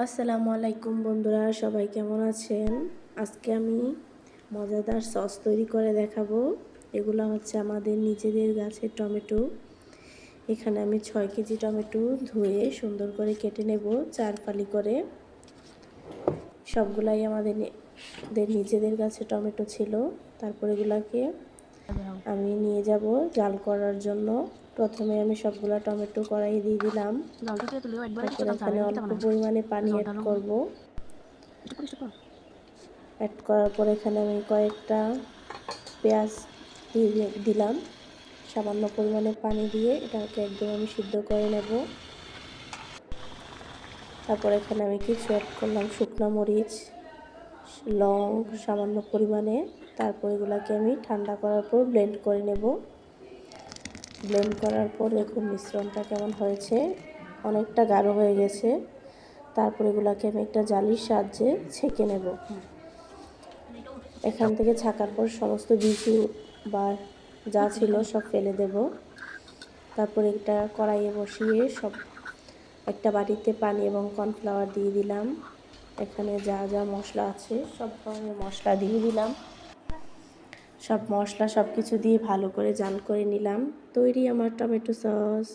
আসসালামু আলাইকুম বন্ধুরা, সবাই কেমন আছেন? আজকে আমি মজাদার সস তৈরি করে দেখাবো। এগুলো হচ্ছে আমাদের নিজেদের গাছের টমেটো। এখানে আমি 6 কেজি টমেটো ধুয়ে সুন্দর করে কেটে নেব 4 ফালি করে। সবগুলাই আমাদের নিজেদের গাছে টমেটো ছিল। তারপর এগুলাকে আমি নিয়ে যাব জাল করার জন্য। প্রথমে আমি সবগুলা টমেটো কড়াইয়ে দিয়ে দিলাম। তারপর এখানে অল্প পরিমাণে পানি অ্যাড করব। অ্যাড করার পর এখানে আমি কয়েকটা পেঁয়াজ দিয়ে দিলাম। সামান্য পরিমাণে পানি দিয়ে এটাকে একদম আমি সিদ্ধ করে নেব। তারপর এখানে আমি কিছু অ্যাড করলাম শুকনো মরিচ, লং সামান্য পরিমাণে। তারপর এগুলাকে আমি ঠান্ডা করার পর ব্লেন্ড করে নেব। ব্লেন্ড করার পর দেখুন মিশ্রণটা কেমন হয়েছে, অনেকটা গাঢ় হয়ে গেছে। তারপর এগুলাকে আমি একটা জালির সাহায্যে ছেঁকে নেব। এখান থেকে ছাকার পর সমস্ত বিচি বা যা ছিল সব ফেলে দেব। তারপর এটা কড়াইয়ে বসিয়ে একটা বাটিতে পানি এবং কর্নফ্লাওয়ার দিয়ে দিলাম। এখানে যা যা মশলা আছে সব ধরনের মশলা দিয়ে দিলাম। সব মশলা সব কিছু দিয়ে ভালো করে জাল করে নিলাম। তৈরি আমার টমেটো সস।